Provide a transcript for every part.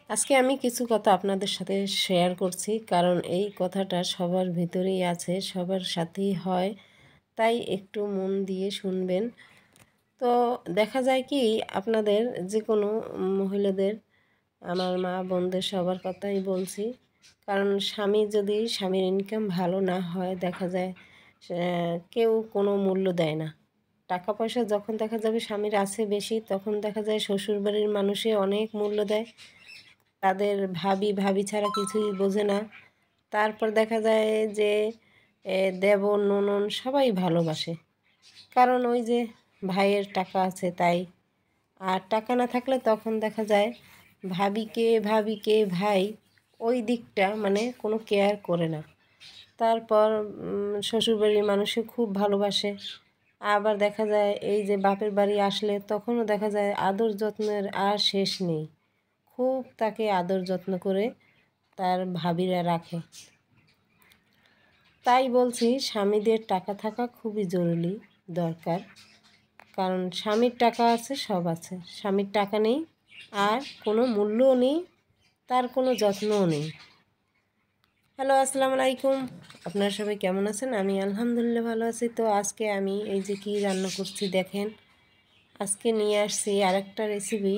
আজকে আমি কিছু কথা আপনাদের সাথে শেয়ার করছি, কারণ এই কথাটা সবার ভিতরেই আছে, সবার সাথেই হয়, তাই একটু মন দিয়ে শুনবেন। তো দেখা যায় কি, আপনাদের যে কোনো মহিলাদের, আমার মা বোনদের সবার কথাই বলছি, কারণ স্বামীর ইনকাম ভালো না হয়, দেখা যায় কেউ কোনো মূল্য দেয় না। টাকা পয়সা যখন দেখা যাবে স্বামীর আছে বেশি, তখন দেখা যায় শ্বশুরবাড়ির মানুষে অনেক মূল্য দেয়, তাদের ভাবি ভাবি ছাড়া কিছুই বোঝে না। তারপর দেখা যায় যে দেবর ননদ সবাই ভালোবাসে, কারণ ওই যে ভাইয়ের টাকা আছে তাই। আর টাকা না থাকলে তখন দেখা যায় ভাবিকে ভাই ওই দিকটা মানে কোনো কেয়ার করে না। তারপর শ্বশুরবাড়ির মানুষও খুব ভালোবাসে। আবার দেখা যায় এই যে বাপের বাড়ি আসলে তখনও দেখা যায় আদর যত্নের আর শেষ নেই, খুব তাকে আদর যত্ন করে তার ভাবিরা রাখে। তাই বলছি, স্বামীদের টাকা থাকা খুবই জরুরি দরকার, কারণ স্বামীর টাকা আছে সব আছে, স্বামীর টাকা নেই আর কোনো মূল্যও নেই, তার কোনো যত্নও নেই। হ্যালো, আসসালামু আলাইকুম। আপনারা সবাই কেমন আছেন? আমি আলহামদুলিল্লাহ ভালো আছি। তো আজকে আমি এই যে কি রান্না করছি দেখেন, আজকে নিয়ে আসছি আরেকটা রেসিপি।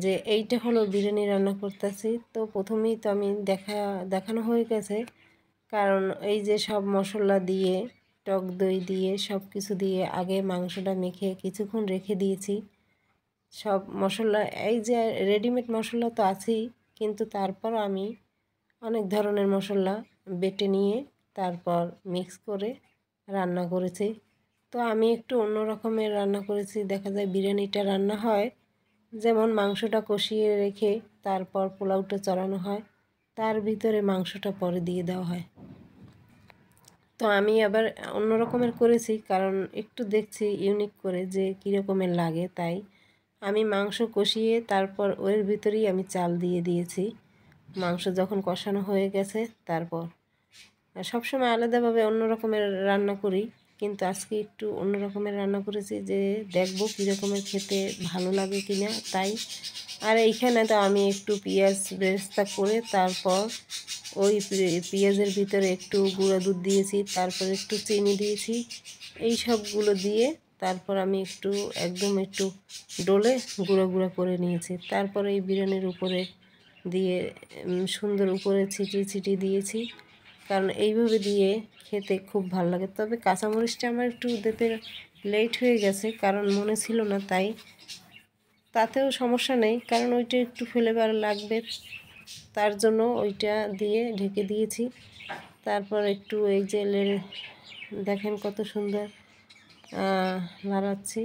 যে এইটা হলো বিরিয়ানি রান্না করতেছি। তো প্রথমেই তো আমি দেখানো হয়ে গেছে, কারণ এই যে সব মশলা দিয়ে, টক দই দিয়ে, সব কিছু দিয়ে আগে মাংসটা মেখে কিছুক্ষণ রেখে দিয়েছি। সব মশলা, এই যে রেডিমেড মশলা তো আছেই, কিন্তু তারপর আমি অনেক ধরনের মশলা বেটে নিয়ে তারপর মিক্স করে রান্না করেছি। তো আমি একটু অন্য রকমের রান্না করেছি। দেখা যায় বিরিয়ানিটা রান্না হয় যেমন মাংসটা কষিয়ে রেখে তারপর পোলাওটা চড়ানো হয়, তার ভিতরে মাংসটা পরে দিয়ে দেওয়া হয়। তো আমি আবার অন্য রকমের করেছি, কারণ একটু দেখছি ইউনিক করে যে কী রকমের লাগে, তাই আমি মাংস কষিয়ে তারপর ওর ভিতরেই আমি চাল দিয়ে দিয়েছি। মাংস যখন কষানো হয়ে গেছে তারপর সবসময় আলাদাভাবে অন্য রকমের রান্না করি, কিন্তু আজকে একটু অন্য রকমের রান্না করেছি, যে দেখবো কী রকমের খেতে ভালো লাগে কি না তাই। আর এইখানে তো আমি একটু পেঁয়াজ বেরেস্তা করে তারপর ওই পেঁয়াজের ভিতরে একটু গুঁড়ো দুধ দিয়েছি, তারপর একটু চিনি দিয়েছি, এই সবগুলো দিয়ে তারপর আমি একটু ডলে গুঁড়ো গুঁড়ো করে নিয়েছি। তারপর এই বিরিয়ানির উপরে দিয়ে সুন্দর উপরে ছিটিয়ে দিয়েছি, কারণ এইভাবে দিয়ে খেতে খুব ভালো লাগে। তবে কাঁচামরিচটা আমার একটু দিতে লেট হয়ে গেছে, কারণ মনে ছিল না, তাই তাতেও সমস্যা নেই, কারণ ওইটা একটু ফ্লেভার লাগবে, তার জন্য ওইটা দিয়ে ঢেকে দিয়েছি। তারপর একটু এই যে দেখেন কত সুন্দর লাড়াচ্ছি।